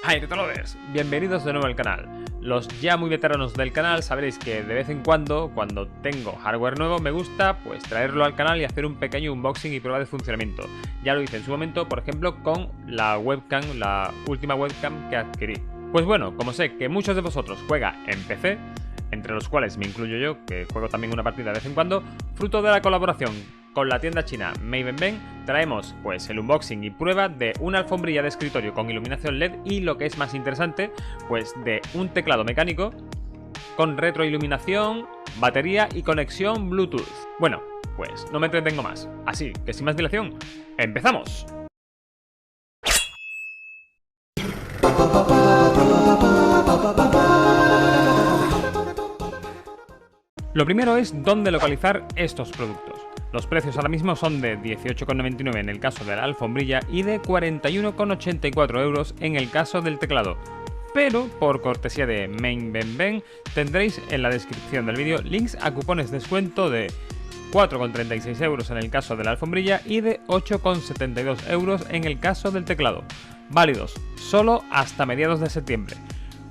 Hi Retrolovers, bienvenidos de nuevo al canal. Los ya muy veteranos del canal sabréis que de vez en cuando tengo hardware nuevo, me gusta pues traerlo al canal y hacer un pequeño unboxing y prueba de funcionamiento. Ya lo hice en su momento, por ejemplo, con la webcam, la última webcam que adquirí. Pues bueno, como sé que muchos de vosotros juega en PC, entre los cuales me incluyo yo, que juego también una partida de vez en cuando, fruto de la colaboración con la tienda china Meibenben, traemos pues el unboxing y prueba de una alfombrilla de escritorio con iluminación LED y, lo que es más interesante, pues de un teclado mecánico con retroiluminación, batería y conexión Bluetooth. Bueno, pues no me entretengo más, así que sin más dilación, ¡empezamos! Lo primero es dónde localizar estos productos. Los precios ahora mismo son de 18,99 en el caso de la alfombrilla y de 41,84 euros en el caso del teclado. Pero, por cortesía de Meibenben, tendréis en la descripción del vídeo links a cupones de descuento de 4,36 euros en el caso de la alfombrilla y de 8,72 euros en el caso del teclado, válidos solo hasta mediados de septiembre,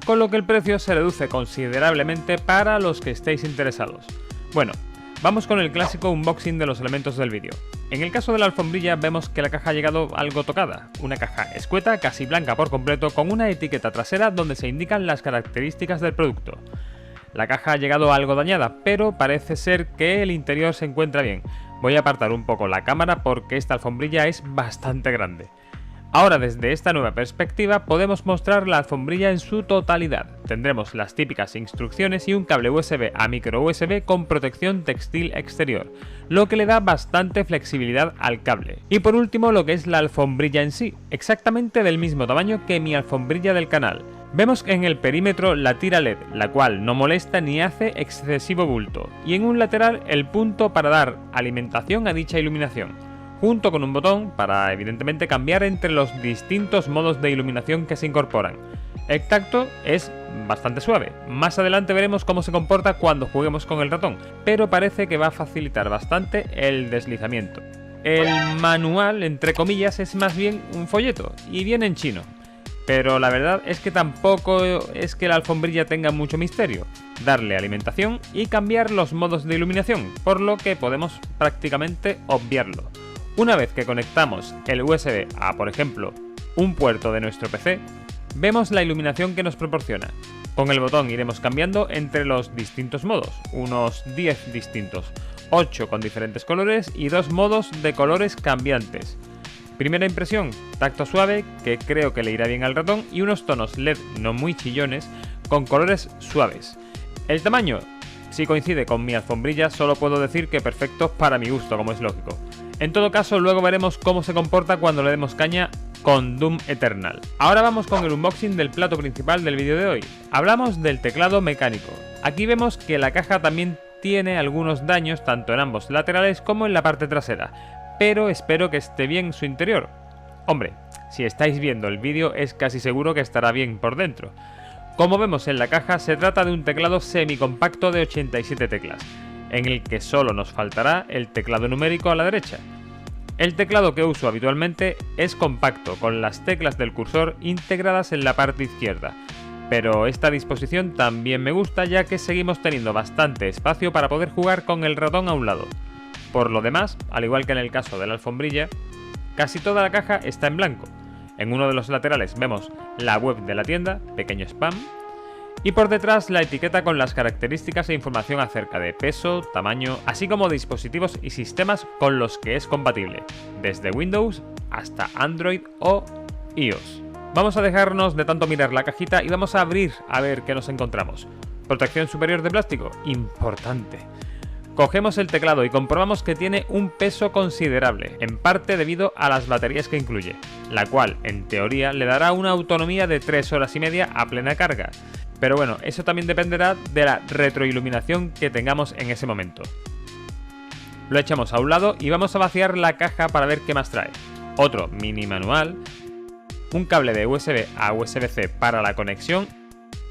con lo que el precio se reduce considerablemente para los que estéis interesados. Bueno, vamos con el clásico unboxing de los elementos del vídeo. En el caso de la alfombrilla vemos que la caja ha llegado algo tocada, una caja escueta, casi blanca por completo, con una etiqueta trasera donde se indican las características del producto. La caja ha llegado algo dañada, pero parece ser que el interior se encuentra bien. Voy a apartar un poco la cámara porque esta alfombrilla es bastante grande. Ahora, desde esta nueva perspectiva podemos mostrar la alfombrilla en su totalidad. Tendremos las típicas instrucciones y un cable USB a micro USB con protección textil exterior, lo que le da bastante flexibilidad al cable. Y por último, lo que es la alfombrilla en sí, exactamente del mismo tamaño que mi alfombrilla del canal. Vemos en el perímetro la tira LED, la cual no molesta ni hace excesivo bulto, y en un lateral el punto para dar alimentación a dicha iluminación, junto con un botón para evidentemente cambiar entre los distintos modos de iluminación que se incorporan. El tacto es bastante suave, más adelante veremos cómo se comporta cuando juguemos con el ratón, pero parece que va a facilitar bastante el deslizamiento. El manual, entre comillas, es más bien un folleto y viene en chino, pero la verdad es que tampoco es que la alfombrilla tenga mucho misterio. Darle alimentación y cambiar los modos de iluminación, por lo que podemos prácticamente obviarlo. Una vez que conectamos el USB a, por ejemplo, un puerto de nuestro PC, vemos la iluminación que nos proporciona. Con el botón iremos cambiando entre los distintos modos, unos 10 distintos, 8 con diferentes colores y 2 modos de colores cambiantes. Primera impresión, tacto suave, que creo que le irá bien al ratón, y unos tonos LED no muy chillones con colores suaves. El tamaño, si coincide con mi alfombrilla, solo puedo decir que perfecto para mi gusto, como es lógico. En todo caso, luego veremos cómo se comporta cuando le demos caña con Doom Eternal. Ahora vamos con el unboxing del plato principal del vídeo de hoy. Hablamos del teclado mecánico. Aquí vemos que la caja también tiene algunos daños tanto en ambos laterales como en la parte trasera, pero espero que esté bien su interior. Hombre, si estáis viendo el vídeo es casi seguro que estará bien por dentro. Como vemos en la caja, se trata de un teclado semicompacto de 87 teclas, en el que solo nos faltará el teclado numérico a la derecha. El teclado que uso habitualmente es compacto, con las teclas del cursor integradas en la parte izquierda, pero esta disposición también me gusta, ya que seguimos teniendo bastante espacio para poder jugar con el ratón a un lado. Por lo demás, al igual que en el caso de la alfombrilla, casi toda la caja está en blanco. En uno de los laterales vemos la web de la tienda, pequeño spam, y por detrás la etiqueta con las características e información acerca de peso, tamaño, así como dispositivos y sistemas con los que es compatible, desde Windows hasta Android o iOS. Vamos a dejarnos de tanto mirar la cajita y vamos a abrir a ver qué nos encontramos. Protección superior de plástico, importante. Cogemos el teclado y comprobamos que tiene un peso considerable, en parte debido a las baterías que incluye, la cual en teoría le dará una autonomía de 3 horas y media a plena carga. Pero bueno, eso también dependerá de la retroiluminación que tengamos en ese momento. Lo echamos a un lado y vamos a vaciar la caja para ver qué más trae. Otro mini manual, un cable de USB a USB-C para la conexión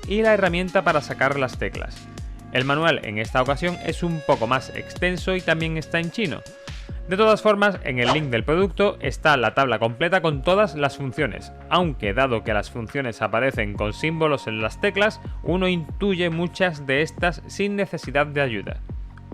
y la herramienta para sacar las teclas. El manual en esta ocasión es un poco más extenso y también está en chino. De todas formas, en el link del producto está la tabla completa con todas las funciones, aunque dado que las funciones aparecen con símbolos en las teclas, uno intuye muchas de estas sin necesidad de ayuda.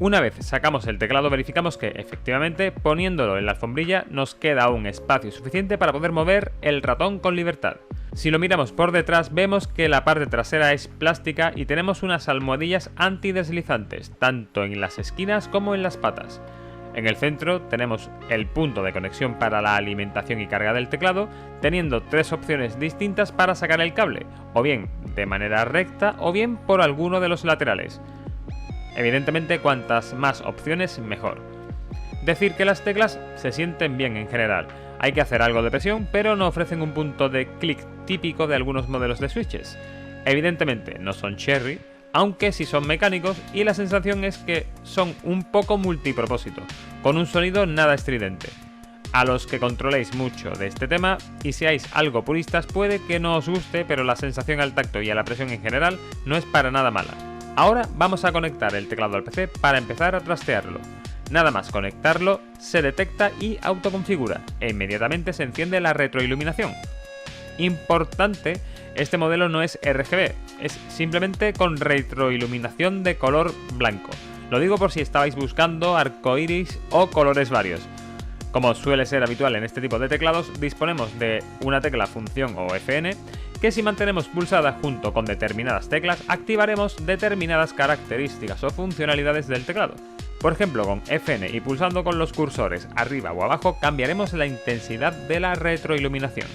Una vez sacamos el teclado, verificamos que, efectivamente, poniéndolo en la alfombrilla nos queda un espacio suficiente para poder mover el ratón con libertad. Si lo miramos por detrás, vemos que la parte trasera es plástica y tenemos unas almohadillas antideslizantes, tanto en las esquinas como en las patas. En el centro tenemos el punto de conexión para la alimentación y carga del teclado, teniendo tres opciones distintas para sacar el cable, o bien de manera recta o bien por alguno de los laterales. Evidentemente, cuantas más opciones mejor. Decir que las teclas se sienten bien en general. Hay que hacer algo de presión, pero no ofrecen un punto de clic típico de algunos modelos de switches. Evidentemente no son Cherry, aunque sí son mecánicos, y la sensación es que son un poco multipropósito, con un sonido nada estridente. A los que controléis mucho de este tema y seáis algo puristas puede que no os guste, pero la sensación al tacto y a la presión en general no es para nada mala. Ahora vamos a conectar el teclado al PC para empezar a trastearlo. Nada más conectarlo, se detecta y autoconfigura, e inmediatamente se enciende la retroiluminación. Importante, este modelo no es RGB, es simplemente con retroiluminación de color blanco. Lo digo por si estabais buscando arcoiris o colores varios. Como suele ser habitual en este tipo de teclados, disponemos de una tecla función o FN que si mantenemos pulsada junto con determinadas teclas, activaremos determinadas características o funcionalidades del teclado. Por ejemplo, con FN y pulsando con los cursores arriba o abajo, cambiaremos la intensidad de la retroiluminación.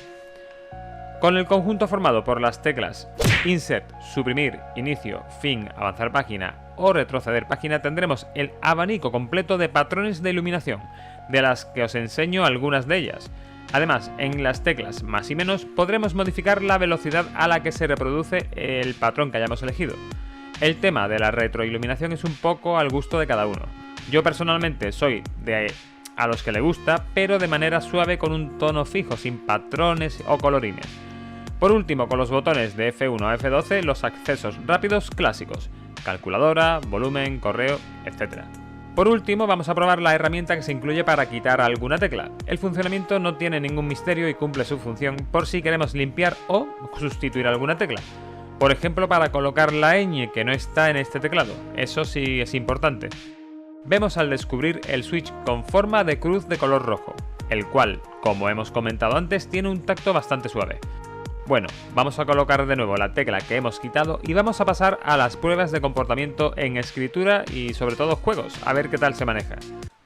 Con el conjunto formado por las teclas Insert, Suprimir, Inicio, Fin, Avanzar página o Retroceder página, tendremos el abanico completo de patrones de iluminación, de las que os enseño algunas de ellas. Además, en las teclas más y menos podremos modificar la velocidad a la que se reproduce el patrón que hayamos elegido. El tema de la retroiluminación es un poco al gusto de cada uno. Yo personalmente soy de a los que le gusta, pero de manera suave con un tono fijo, sin patrones o colorines. Por último, con los botones de F1 a F12, los accesos rápidos clásicos, calculadora, volumen, correo, etc. Por último, vamos a probar la herramienta que se incluye para quitar alguna tecla. El funcionamiento no tiene ningún misterio y cumple su función por si queremos limpiar o sustituir alguna tecla. Por ejemplo, para colocar la ñ que no está en este teclado, eso sí es importante. Vemos al descubrir el switch con forma de cruz de color rojo, el cual, como hemos comentado antes, tiene un tacto bastante suave. Bueno, vamos a colocar de nuevo la tecla que hemos quitado y vamos a pasar a las pruebas de comportamiento en escritura y sobre todo juegos, a ver qué tal se maneja.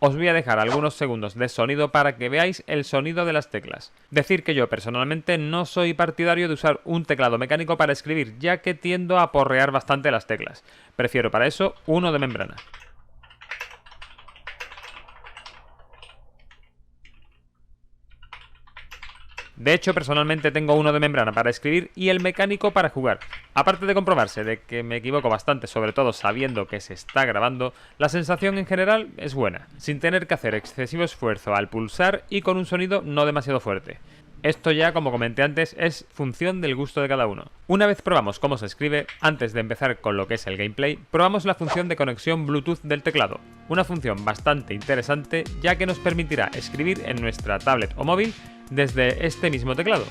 Os voy a dejar algunos segundos de sonido para que veáis el sonido de las teclas. Decir que yo personalmente no soy partidario de usar un teclado mecánico para escribir, ya que tiendo a porrear bastante las teclas. Prefiero para eso uno de membrana. De hecho, personalmente tengo uno de membrana para escribir y el mecánico para jugar. Aparte de comprobarse de que me equivoco bastante, sobre todo sabiendo que se está grabando, la sensación en general es buena, sin tener que hacer excesivo esfuerzo al pulsar y con un sonido no demasiado fuerte. Esto ya, como comenté antes, es función del gusto de cada uno. Una vez probamos cómo se escribe, antes de empezar con lo que es el gameplay, probamos la función de conexión Bluetooth del teclado. Una función bastante interesante, ya que nos permitirá escribir en nuestra tablet o móvil desde este mismo teclado.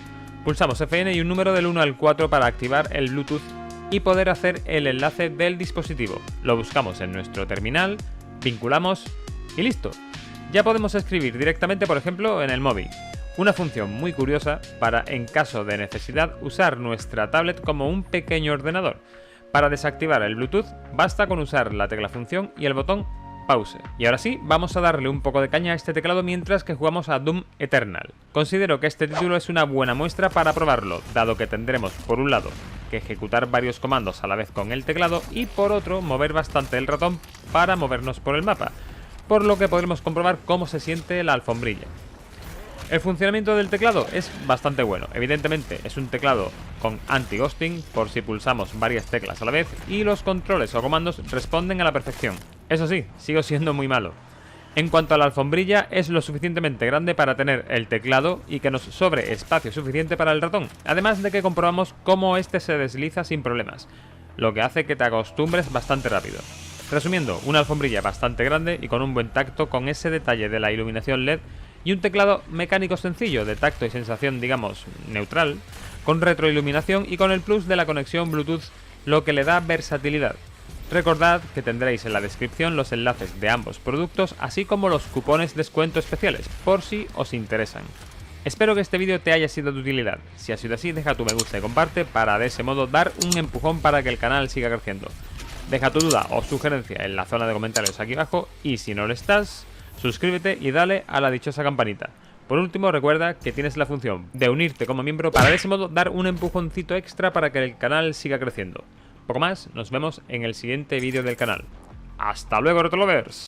Pulsamos FN y un número del 1 al 4 para activar el Bluetooth y poder hacer el enlace del dispositivo. Lo buscamos en nuestro terminal, vinculamos y listo. Ya podemos escribir directamente, por ejemplo, en el móvil. Una función muy curiosa para, en caso de necesidad, usar nuestra tablet como un pequeño ordenador. Para desactivar el Bluetooth basta con usar la tecla función y el botón pause. Y ahora sí, vamos a darle un poco de caña a este teclado mientras que jugamos a Doom Eternal. Considero que este título es una buena muestra para probarlo, dado que tendremos, por un lado, que ejecutar varios comandos a la vez con el teclado y por otro, mover bastante el ratón para movernos por el mapa, por lo que podremos comprobar cómo se siente la alfombrilla. El funcionamiento del teclado es bastante bueno. Evidentemente es un teclado con anti-ghosting por si pulsamos varias teclas a la vez y los controles o comandos responden a la perfección. Eso sí, sigo siendo muy malo. En cuanto a la alfombrilla, es lo suficientemente grande para tener el teclado y que nos sobre espacio suficiente para el ratón, además de que comprobamos cómo este se desliza sin problemas, lo que hace que te acostumbres bastante rápido. Resumiendo, una alfombrilla bastante grande y con un buen tacto, con ese detalle de la iluminación LED, y un teclado mecánico sencillo de tacto y sensación, digamos, neutral, con retroiluminación y con el plus de la conexión Bluetooth, lo que le da versatilidad. Recordad que tendréis en la descripción los enlaces de ambos productos, así como los cupones descuento especiales, por si os interesan. Espero que este vídeo te haya sido de utilidad. Si ha sido así, deja tu me gusta y comparte para de ese modo dar un empujón para que el canal siga creciendo. Deja tu duda o sugerencia en la zona de comentarios aquí abajo y si no lo estás, suscríbete y dale a la dichosa campanita. Por último, recuerda que tienes la función de unirte como miembro para de ese modo dar un empujoncito extra para que el canal siga creciendo. Poco más, nos vemos en el siguiente vídeo del canal. ¡Hasta luego, RetroLovers!